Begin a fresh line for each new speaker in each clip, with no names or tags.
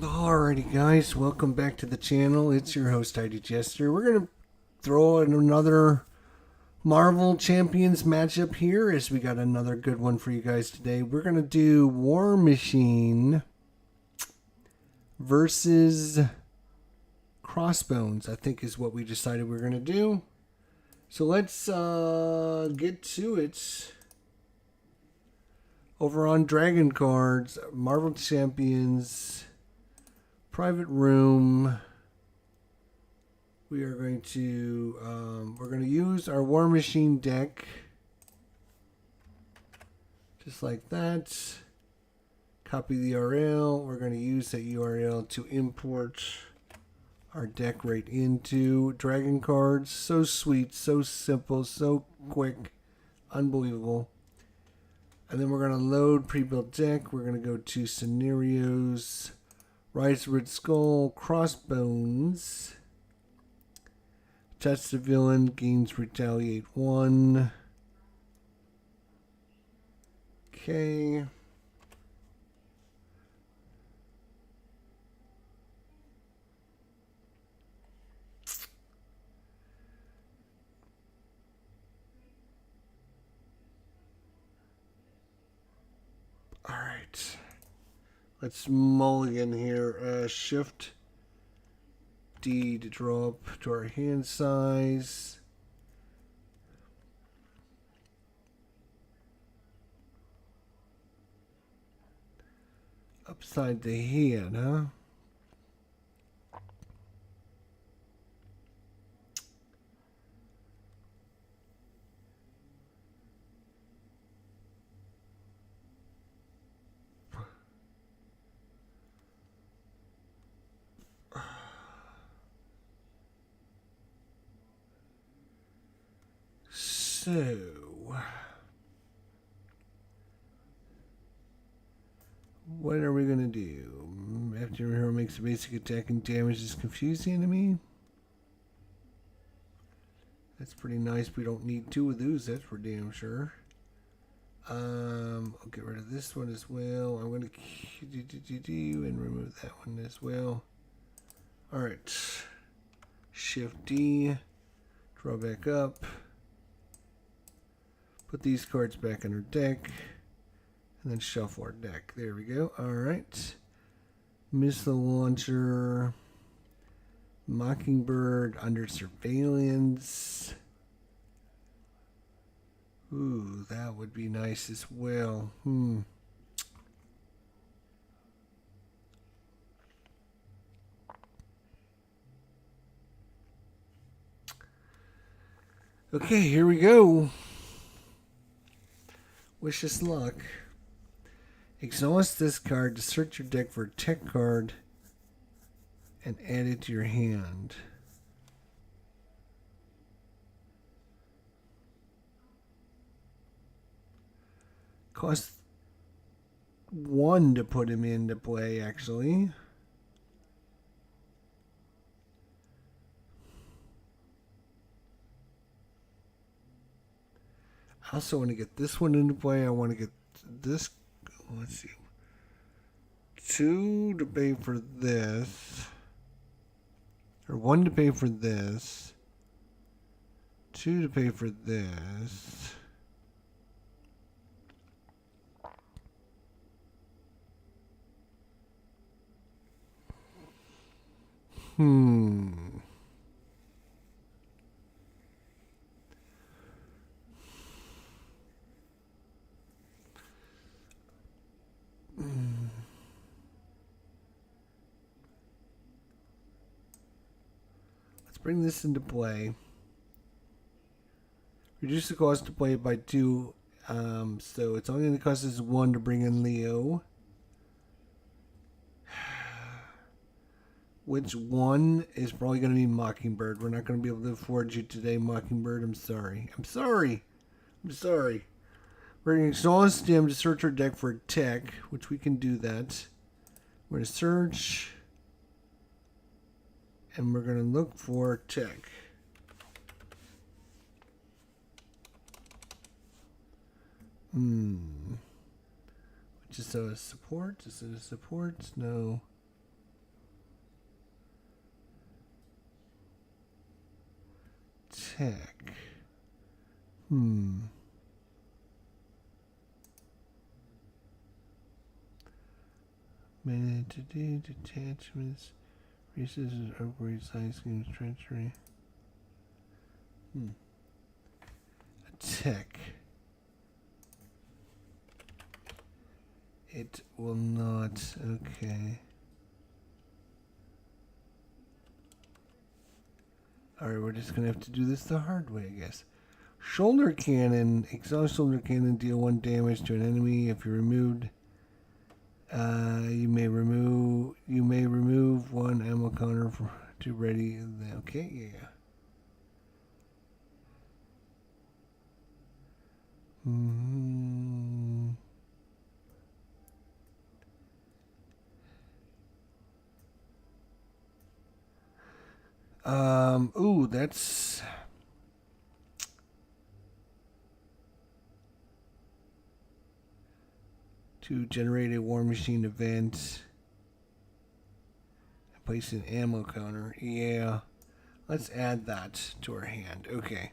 Alrighty guys, welcome back to the channel. It's your host ID Jester. We're going to throw in another Marvel Champions matchup here as we got another good one for you guys today. We're going to do Warmachine versus Crossbones, I think is what we decided we're going to do. So let's get to it. Over on Dragn cards, Marvel Champions, private room. We are going to use our Warmachine deck, just like that. Copy the URL. We're going to use that URL to import our deck right into Dragn cards. So sweet, so simple, so quick, unbelievable. And then we're going to load pre-built deck. We're going to go to scenarios. Rise Red Skull, Crossbones. Touch the villain, gains retaliate 1. Okay. All right. Let's mulligan here. Shift D to draw up to our hand size. Upside the hand, huh? So, what are we going to do? After your hero makes a basic attack and damages, confuse the enemy. That's pretty nice. We don't need 2 of those, that's for damn sure. I'll get rid of this one as well. I'm going to and remove that one as well. Alright. Shift D. Draw back up. Put these cards back in our deck. And then shuffle our deck. There we go. Alright. Missile launcher. Mockingbird under surveillance. Ooh, that would be nice as well. Okay, here we go. Wish us luck. Exhaust this card to search your deck for a tech card and add it to your hand. Cost 1 to put him into play, actually. I also want to get this one into play. I want to get this. Let's see. 2 to pay for this. Or 1 to pay for this. 2 to pay for this. Let's bring this into play. Reduce the cost to play by 2. So it's only going to cost us 1 to bring in Leo. Which one is probably going to be Mockingbird. We're not going to be able to afford you today, Mockingbird. I'm sorry. I'm sorry. I'm sorry. We're going to exhaust him to search our deck for a tech, which we can do that. We're going to search. And we're going to look for tech. Just so support. Just so support. No. attack. Minute to do detachments, resources, upgrade, science schemes, treachery. Attack. It will not. Okay. Alright, we're just gonna have to do this the hard way, I guess. Shoulder cannon. Exhaust shoulder cannon. Deal 1 damage to an enemy. If you're removed, you may remove 1 ammo counter to ready. Okay, yeah. Ooh, that's to generate a Warmachine event and place an ammo counter. Yeah, let's add that to our hand. Okay,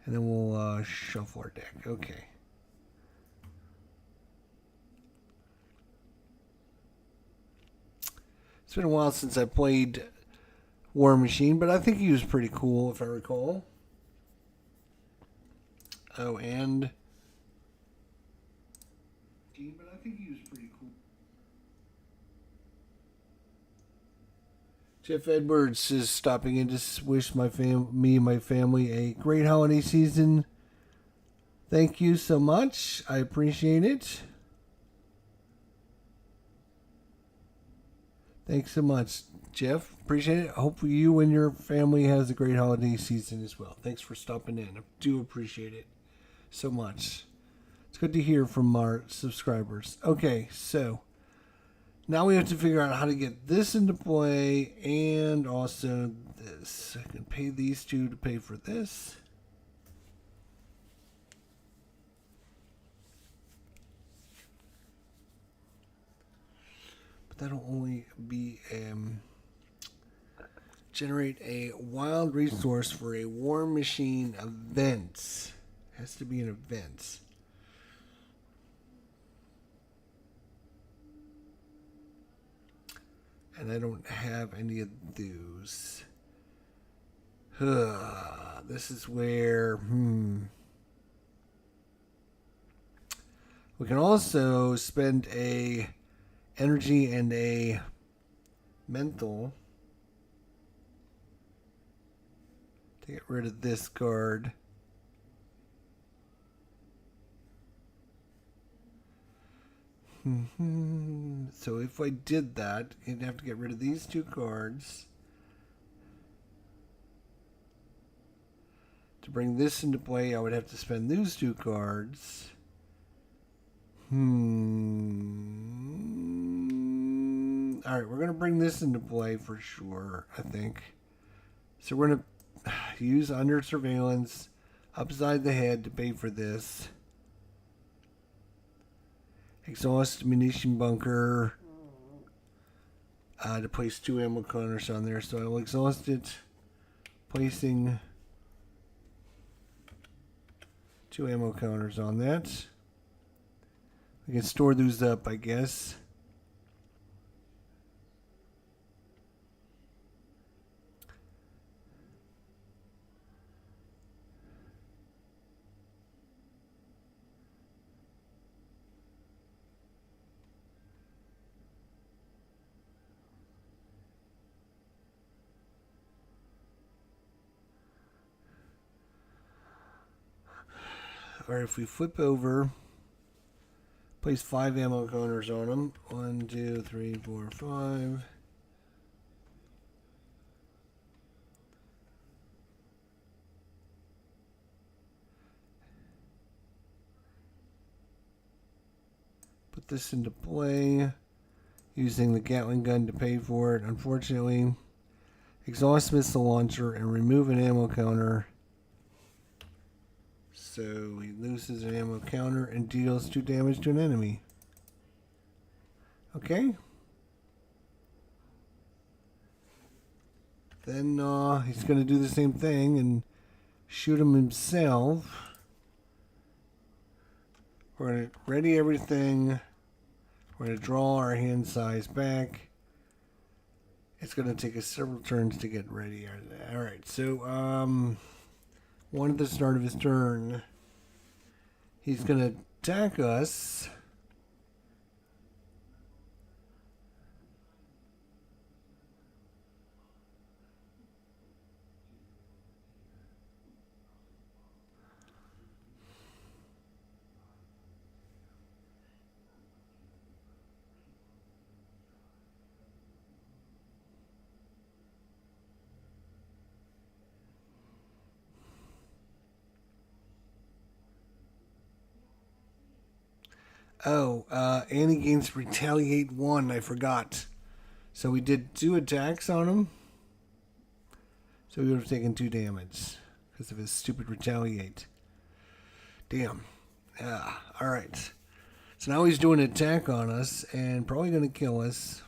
and then we'll shuffle our deck. Okay. It's been a while since I played Warmachine, but I think he was pretty cool if I recall. Oh, and but I think he was pretty cool. Jeff Edwards is stopping in to wish me and my family a great holiday season. Thank you so much. I appreciate it. Thanks so much, Jeff. Appreciate it. Hope you and your family has a great holiday season as well. Thanks for stopping in. I do appreciate it so much. It's good to hear from our subscribers. Okay, so now we have to figure out how to get this into play and also this. I can pay these two to pay for this. But that'll only be generate a wild resource for a Warmachine event. Has to be an event. And I don't have any of those. This is where, we can also spend a energy and a mental to get rid of this card. So if I did that, I'd have to get rid of these two cards. To bring this into play, I would have to spend those two cards. Alright, we're going to bring this into play for sure, I think. So we're going to use under surveillance, upside the head to pay for this. Exhaust munition bunker to place 2 ammo counters on there. So I will exhaust it, placing 2 ammo counters on that. We can store those up, I guess. Or if we flip over, place 5 ammo counters on them. 1, 2, 3, 4, 5. Put this into play using the Gatling gun to pay for it. Unfortunately, exhaust missile launcher and remove an ammo counter. So he loses an ammo counter and deals 2 damage to an enemy. Okay. Then he's going to do the same thing and shoot him himself. We're going to ready everything. We're going to draw our hand size back. It's going to take us several turns to get ready. Alright, so one at the start of his turn, he's going to attack us. Oh, and he gains Retaliate 1. I forgot. So we did 2 attacks on him. So we would have taken 2 damage because of his stupid Retaliate. Damn. Yeah. Alright. So now he's doing an attack on us and probably going to kill us.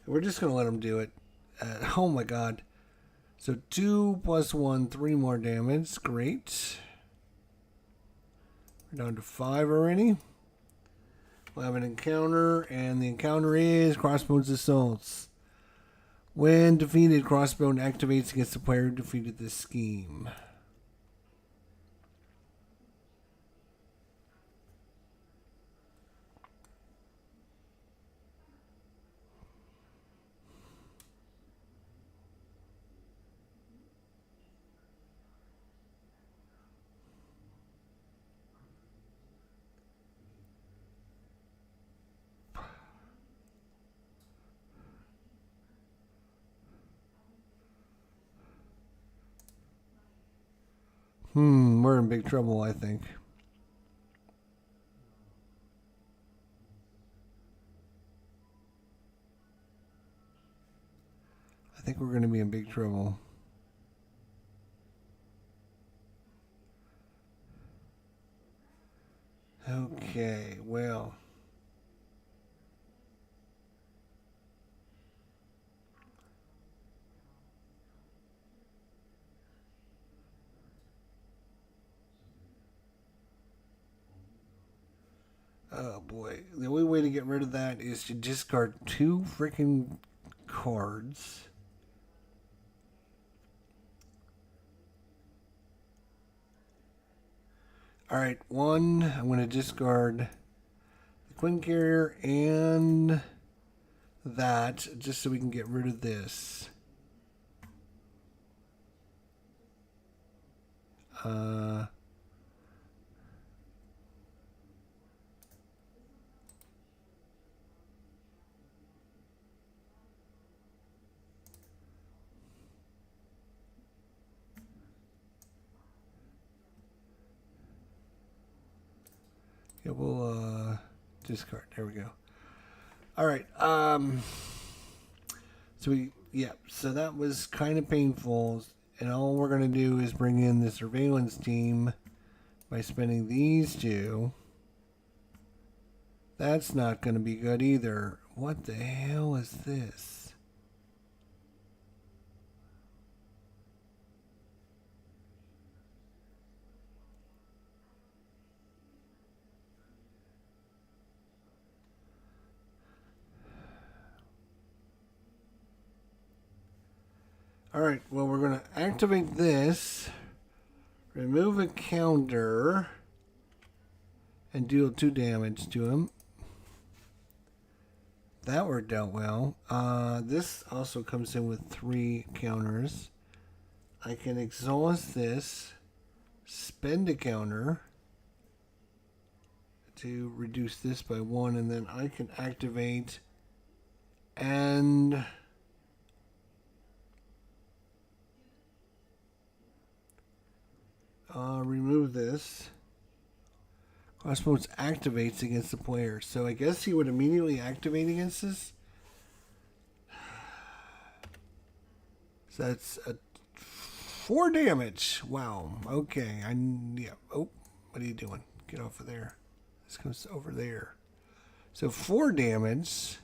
We're just going to let him do it. Oh my god. So 2 plus 1, 3 more damage. Great. We're down to 5 already. We'll have an encounter, and the encounter is Crossbones Assaults. When defeated, Crossbone activates against the player who defeated this scheme. We're in big trouble, I think. I think we're going to be in big trouble. Okay, well. Oh boy. The only way to get rid of that is to discard 2 freaking cards. Alright, 1, I'm going to discard the Queen Carrier and that, just so we can get rid of this. Yeah, we'll discard. There we go. All right. So that was kind of painful, and all we're gonna do is bring in the surveillance team by spending these 2. That's not gonna be good either. What the hell is this? Alright, well, we're going to activate this, remove a counter, and deal 2 damage to him. That worked out well. This also comes in with 3 counters. I can exhaust this, spend a counter to reduce this by 1, and then I can activate and remove this. Crossbones activates against the player, so I guess he would immediately activate against this. So that's a 4 damage. Wow. Okay. Yeah. Oh, what are you doing? Get off of there. This goes over there. So 4 damage.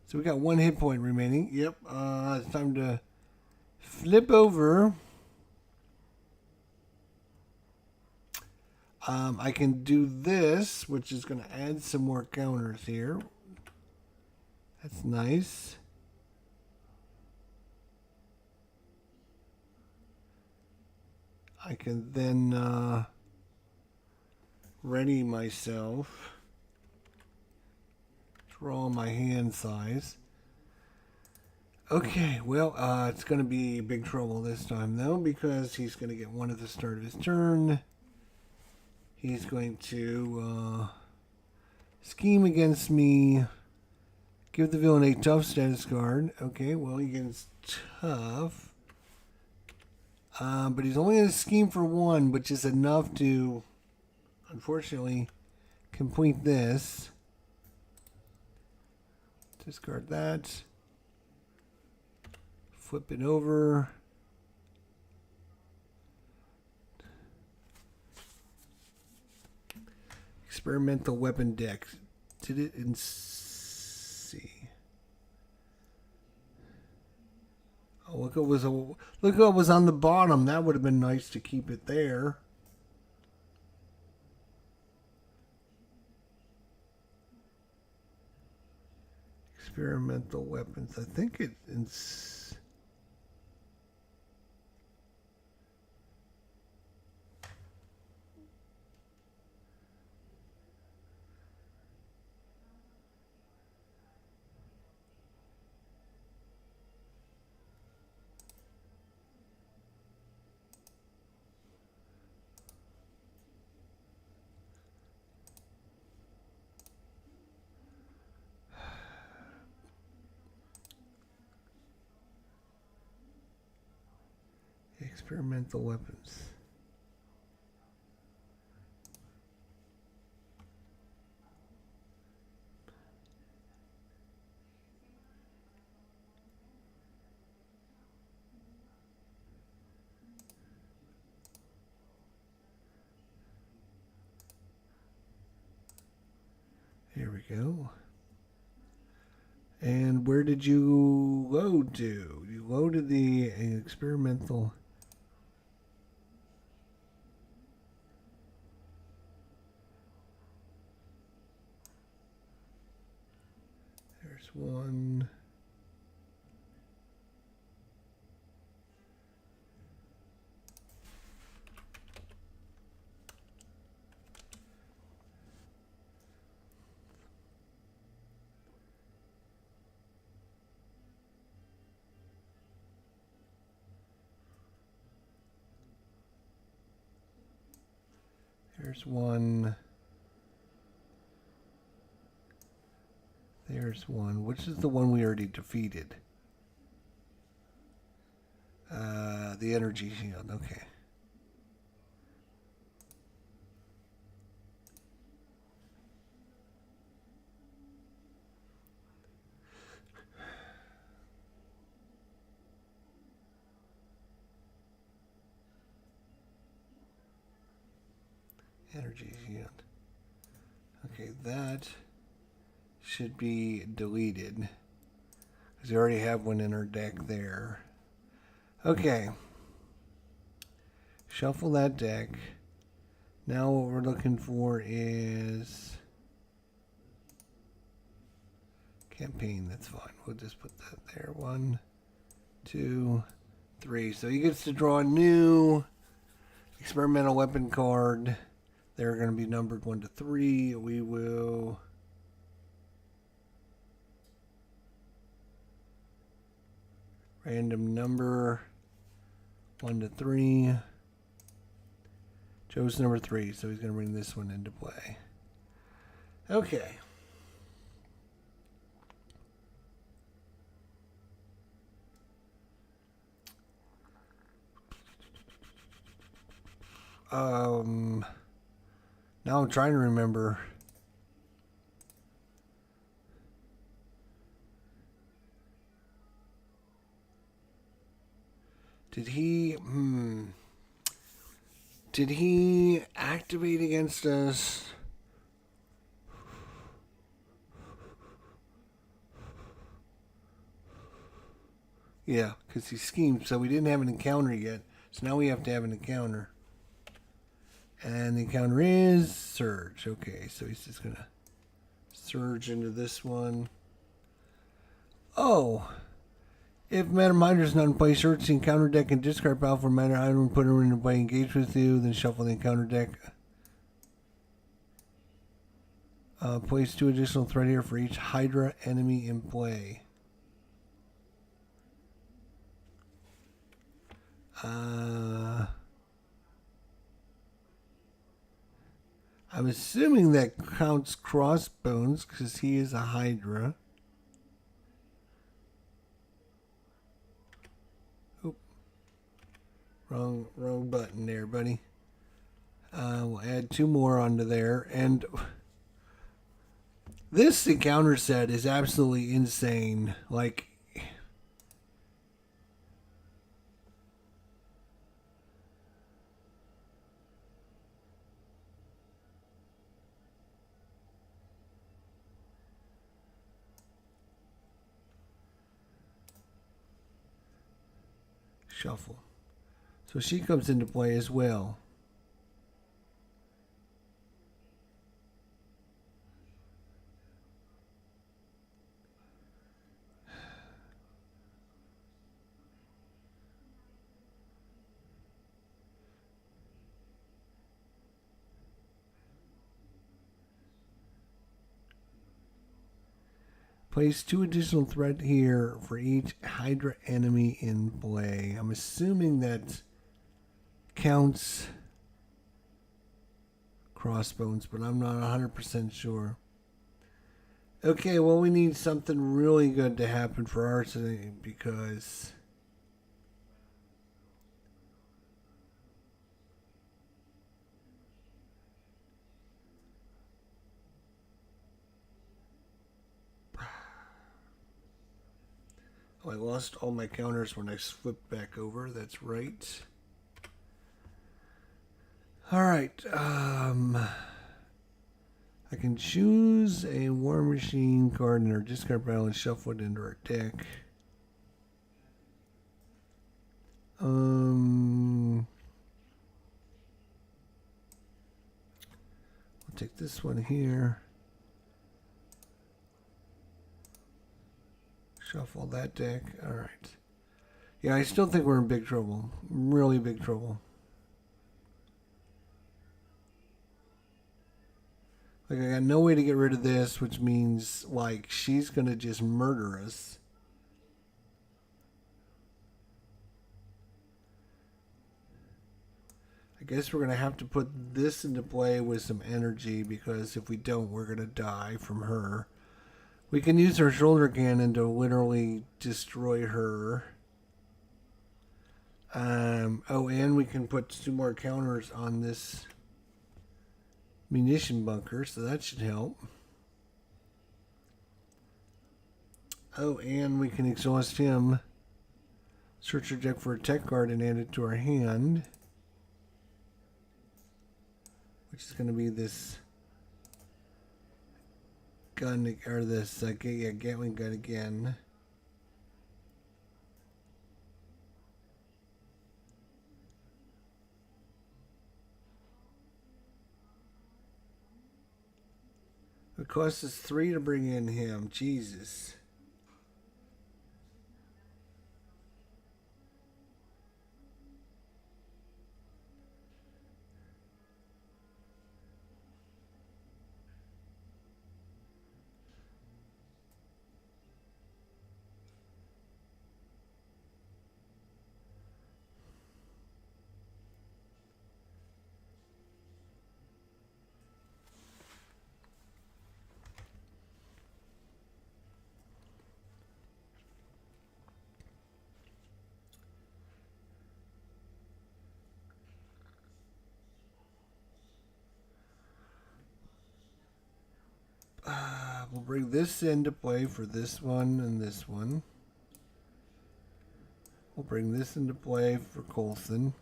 So we got 1 hit point remaining. Yep. It's time to flip over. I can do this, which is going to add some more counters here. That's nice. I can then ready myself. Draw my hand size. Okay, well, it's going to be big trouble this time, though, because he's going to get one at the start of his turn. He's going to scheme against me. Give the villain a tough status card. Okay, well, he gets tough. But he's only going to scheme for one, which is enough to, unfortunately, complete this. Discard that. Flip it over. Experimental weapon deck. Did it in C? Oh, look what was on the bottom. That would have been nice to keep it there. Experimental weapons. I think it in experimental weapons. Here we go. And where did you load to? You loaded the experimental. There's one. There's one. There's one. Which is the one we already defeated? The energy shield. Okay. Energy shield. Okay, that should be deleted because we already have one in our deck there. Okay. Shuffle that deck. Now what we're looking for is campaign. That's fine. We'll just put that there. 1, 2, 3. So he gets to draw a new experimental weapon card. They're going to be numbered 1 to 3. We will random number 1 to 3. Joe's number 3, so he's going to bring this one into play. Okay. Now I'm trying to remember. Did he activate against us? Yeah, because he schemed, so we didn't have an encounter yet. So now we have to have an encounter. And the encounter is Surge. Okay, so he's just going to surge into this one. Oh! If Meta Minder is not in play, search the encounter deck and discard pile for Meta item and put it into play. Engage with you, then shuffle the encounter deck. Place 2 additional threat here for each Hydra enemy in play. I'm assuming that counts Crossbones because he is a Hydra. Oop. Wrong button there, buddy. We'll add 2 more onto there. And this encounter set is absolutely insane. Like, shuffle. So she comes into play as well. Place 2 additional threat here for each Hydra enemy in play. I'm assuming that counts Crossbones, but I'm not 100% sure. Okay, well, we need something really good to happen for our today because oh, I lost all my counters when I flipped back over. That's right. All right. I can choose a Warmachine card in our discard pile and shuffle it into our deck. I'll take this one here. Shuffle that deck. All right. Yeah, I still think we're in big trouble. Really big trouble. Like, I got no way to get rid of this, which means, like, she's going to just murder us. I guess we're going to have to put this into play with some energy, because if we don't, we're going to die from her. We can use our shoulder cannon to literally destroy her. Oh, and we can put 2 more counters on this munition bunker, so that should help. Oh, and we can exhaust him. Search our deck for a tech card and add it to our hand. Which is going to be this gun, or this Gatling gun again. It costs us 3 to bring in him. Jesus. We'll bring this into play for this one and this one. We'll bring this into play for Coulson.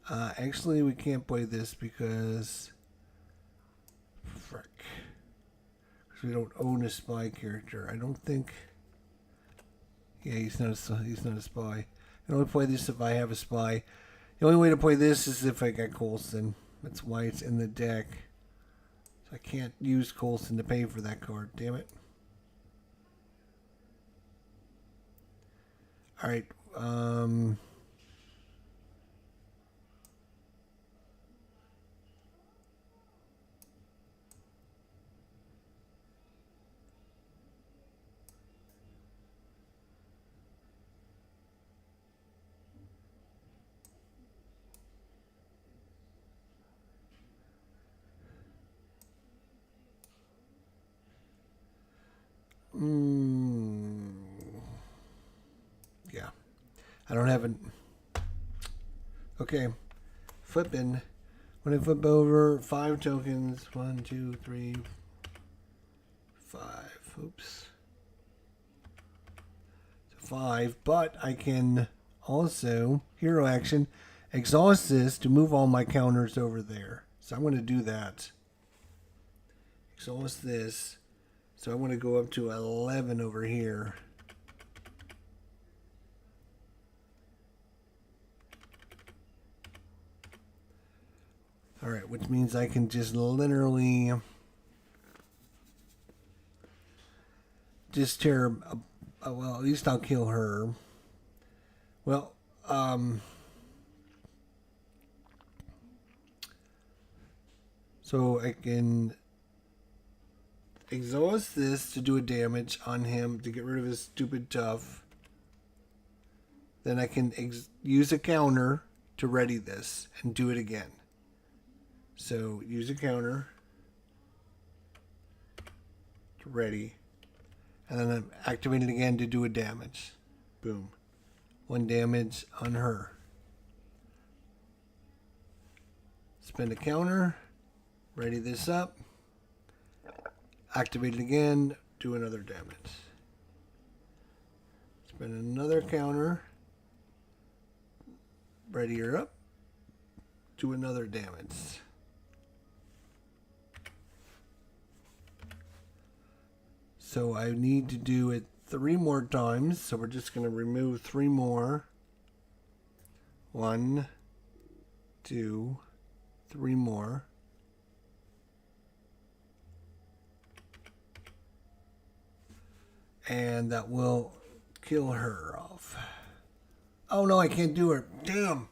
Actually, we can't play this because... Frick. Because we don't own a spy character. I don't think. Yeah, he's not a spy. I can only play this if I have a spy. The only way to play this is if I got Coulson. That's why it's in the deck. So I can't use Coulson to pay for that card. Damn it. Alright. Yeah. I don't have an... Okay. Flipping. When I flip over 5 tokens, 1, 2, 3, 5. Oops. So 5, but I can also, hero action, exhaust this to move all my counters over there. So I'm going to do that. Exhaust this. So I want to go up to 11 over here. Alright, which means I can just literally just tear, well, at least I'll kill her. Well, so I can exhaust this to do a damage on him to get rid of his stupid tough. Then I can use a counter to ready this and do it again. So use a counter to ready, and then activate it again to do a damage. Boom. 1 damage on her. Spend a counter, ready this up, activate it again, do another damage. Spend another counter, ready her up, do another damage. So I need to do it 3 more times. So we're just going to remove 3 more. 1, 2, 3 more. And that will kill her off. Oh no, I can't do her. Damn.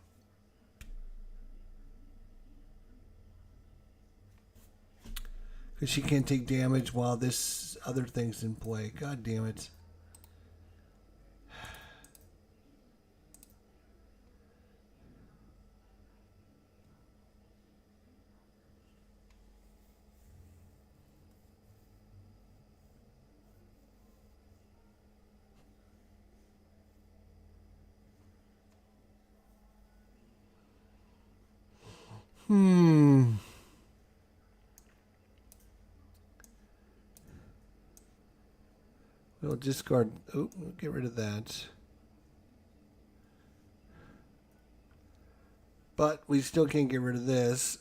Because she can't take damage while this other thing's in play. God damn it. We'll discard. Oh, we'll get rid of that. But we still can't get rid of this.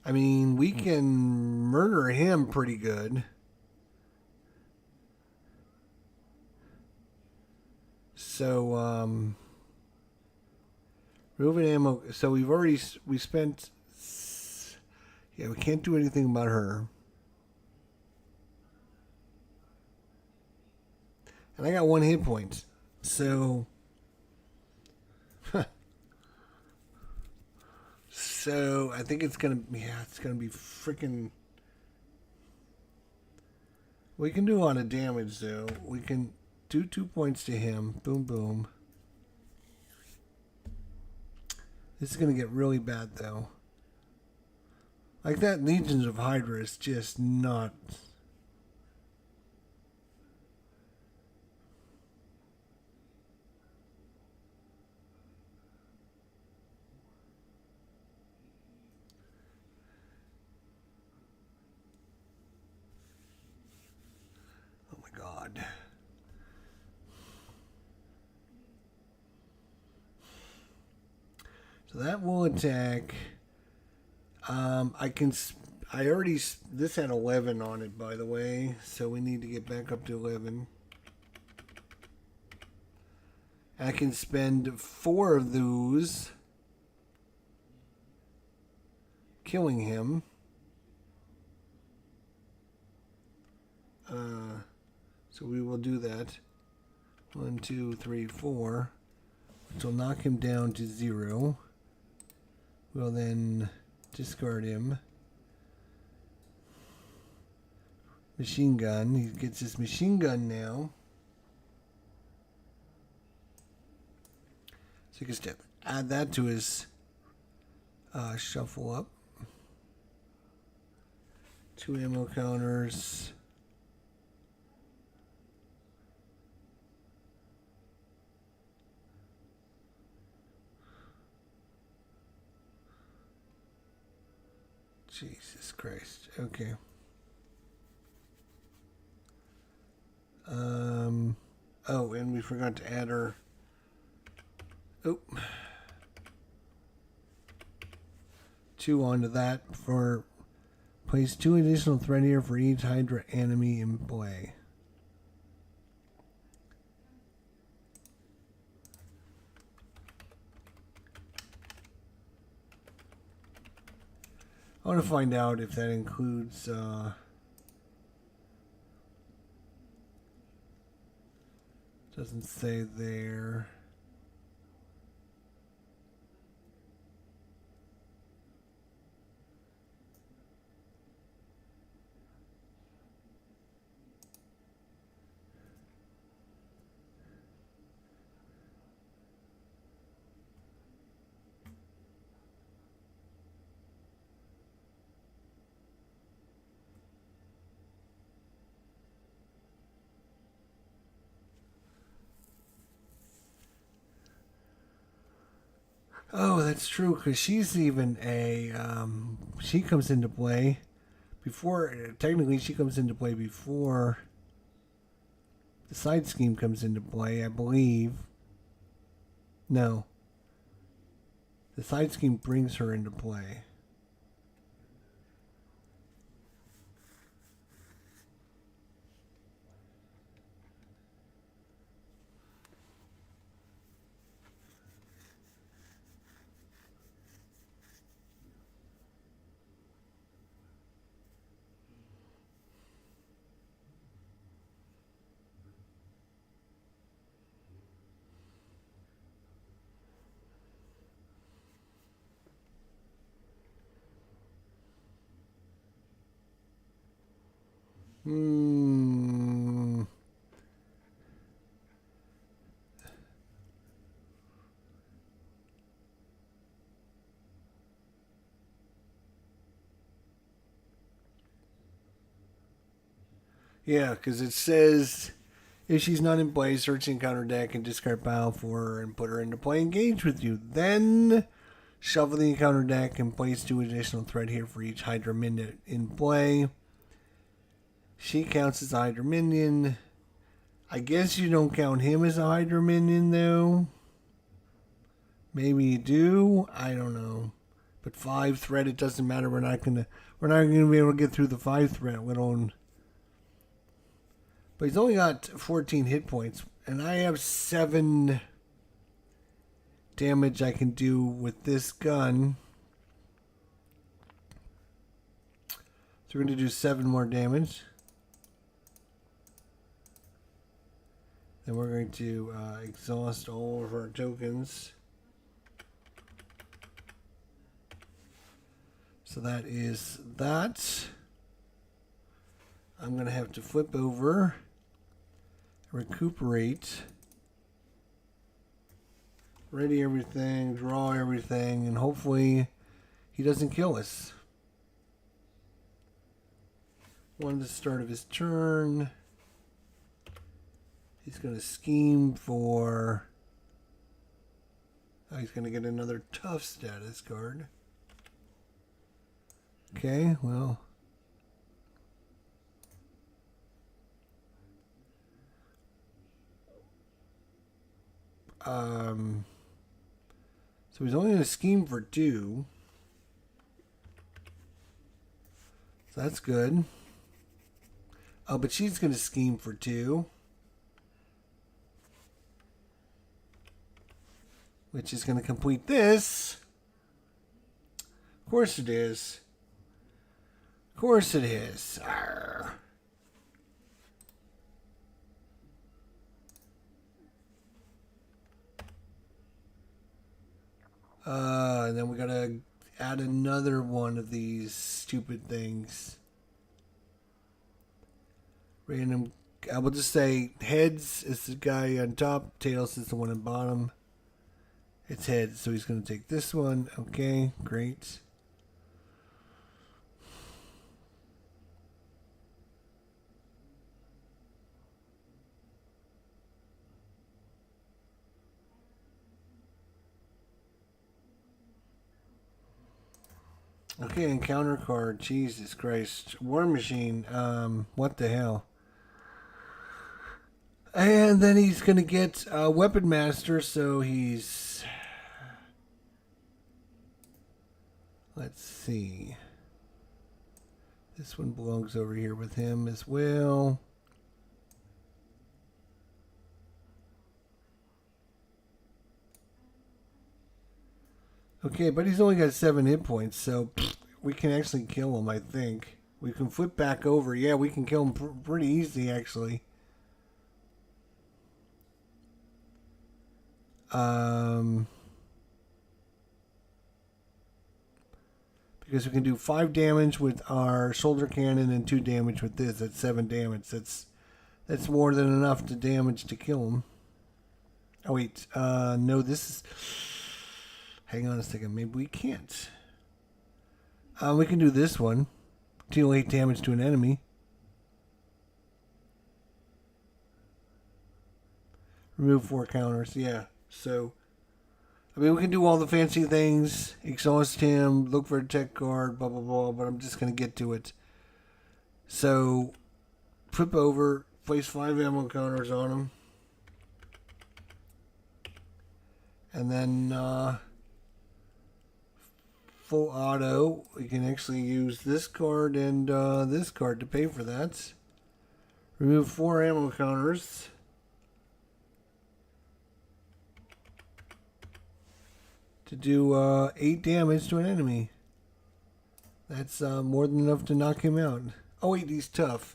I mean, we can murder him pretty good. So, moving ammo. So we spent. Yeah, we can't do anything about her. And I got 1 hit point. So. So I think it's gonna. Yeah, it's gonna be freaking. We can do a lot of damage though. We can do 2 points to him. Boom, boom. This is gonna get really bad though. Like that Legions of Hydra is just not. Oh my God. So that will attack. This had 11 on it, by the way, so we need to get back up to 11. I can spend 4 of those killing him. So we will do that. 1, 2, 3, 4. Which will knock him down to 0. We'll then discard him. Machine gun. He gets his machine gun now. So he can just add that to his shuffle up. 2 ammo counters. Jesus Christ. Okay. Oh, and we forgot to add our... Oh. 2 onto that for... Place 2 additional threat here for each Hydra enemy in play. I want to find out if that includes... doesn't say there. Oh, that's true, because she's even a, she comes into play before, technically she comes into play before the side scheme comes into play, I believe. No. The side scheme brings her into play. Yeah, because it says if she's not in play, search the encounter deck and discard pile for her and put her into play. Engage with you. Then shuffle the encounter deck and place 2 additional threat here for each Hydra minion in play. She counts as a Hydra minion. I guess you don't count him as a Hydra minion, though. Maybe you do. I don't know. But 5 threat, it doesn't matter. We're not gonna be able to get through the 5 threat alone. But he's only got 14 hit points, and I have 7 damage I can do with this gun. So we're going to do 7 more damage. Then we're going to exhaust all of our tokens. So that is that. I'm going to have to flip over, recuperate, ready everything, draw everything, and hopefully he doesn't kill us. One at the start of his turn. He's going to scheme for... Oh, he's going to get another tough status card. Okay, well... So he's only going to scheme for 2. So that's good. Oh, but she's going to scheme for 2. Which is going to complete this. Of course it is. Of course it is. Arr. And then we gotta add another one of these stupid things. Random. I will just say heads is the guy on top, tails is the one on bottom. It's heads, so he's gonna take this one. Okay, great. Okay, encounter card. Jesus Christ. Warmachine. What the hell? And then he's going to get Weapon Master, so he's... Let's see. This one belongs over here with him as well. Okay, but he's only got 7 hit points, so we can actually kill him, I think. We can flip back over. Yeah, we can kill him pretty easy, actually. Because we can do 5 damage with our shoulder cannon and 2 damage with this. That's 7 damage. That's more than enough to damage to kill him. Oh, wait. No, this is... Hang on a second. Maybe we can't. We can do this one. Deal 8 damage to an enemy. Remove 4 counters. Yeah. So, I mean, we can do all the fancy things. Exhaust him. Look for a tech card. Blah, blah, blah. But I'm just going to get to it. So, flip over. Place 5 ammo counters on him. And then... full auto. We can actually use this card and this card to pay for that. Remove 4 ammo counters. To do 8 damage to an enemy. That's more than enough to knock him out. Oh wait, he's tough.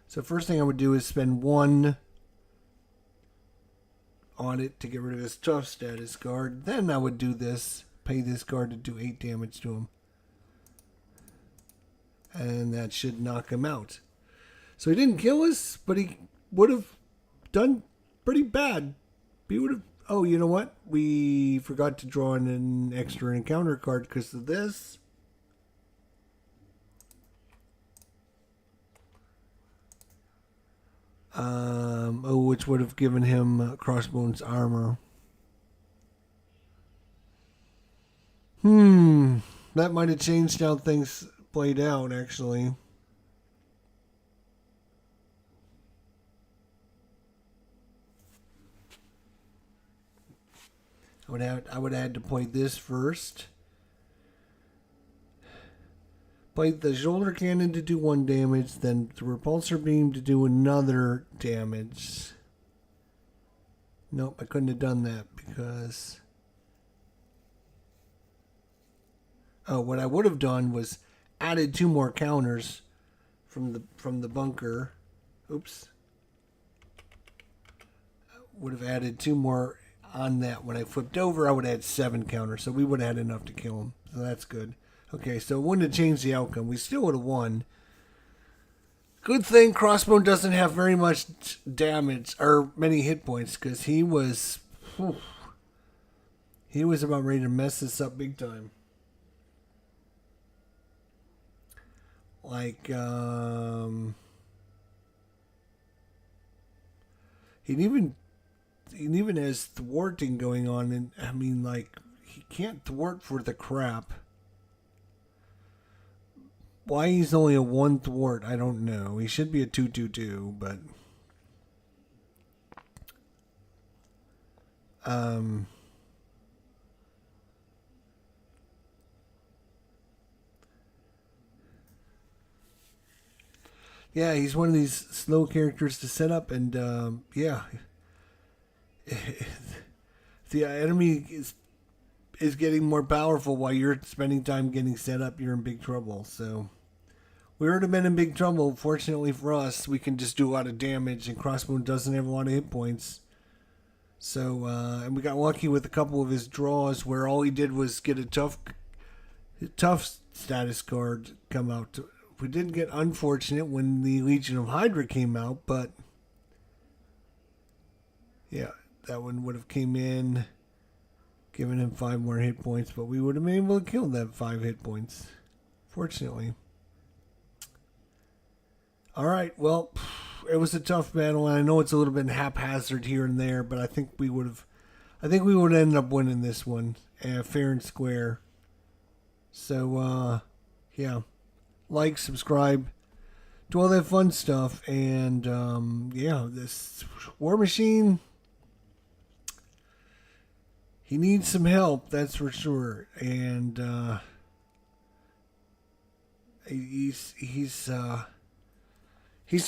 So first thing I would do is spend 1 on it to get rid of his tough status card. Then I would do this. Pay this card to do 8 damage to him. And that should knock him out. So he didn't kill us, but he would have done pretty bad. He would have... Oh, you know what? We forgot to draw in an extra encounter card because of this. Which would have given him Crossbones armor. That might have changed how things played out, actually. I would have had to play this first. Play the shoulder cannon to do 1 damage, then the repulsor beam to do another damage. Nope, I couldn't have done that because... Oh, what I would have done was added 2 more counters from the bunker. Oops. Would have added 2 more on that. When I flipped over, I would add 7 counters, so we would have had enough to kill him. So that's good. Okay, so it wouldn't have changed the outcome. We still would have won. Good thing Crossbone doesn't have very much damage or many hit points because he was about ready to mess this up big time. Like, he even has thwarting going on, and I mean, like, he can't thwart for the crap. Why he's only a 1 thwart, I don't know. He should be a 2/2/2, but Yeah, he's one of these slow characters to set up, and yeah, the enemy is getting more powerful while you're spending time getting set up. You're in big trouble. So we would have been in big trouble. Fortunately for us, we can just do a lot of damage, and Crossbones doesn't have a lot of hit points. So and we got lucky with a couple of his draws where all he did was get a tough status card come out. We didn't get unfortunate when the Legion of Hydra came out, but yeah, that one would have came in, given him 5 more hit points, but we would have been able to kill that 5 hit points, fortunately. All right, well, it was a tough battle, and I know it's a little bit haphazard here and there, but I think we would end up winning this one fair and square. So, yeah. Like, subscribe, do all that fun stuff, and yeah, this Warmachine, he needs some help, that's for sure, and he's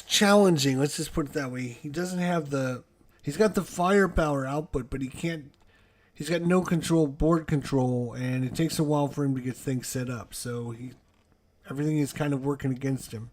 challenging. Let's just put it that way. He doesn't have he's got the firepower output, but he can't. He's got no board control, and it takes a while for him to get things set up. So everything is kind of working against him.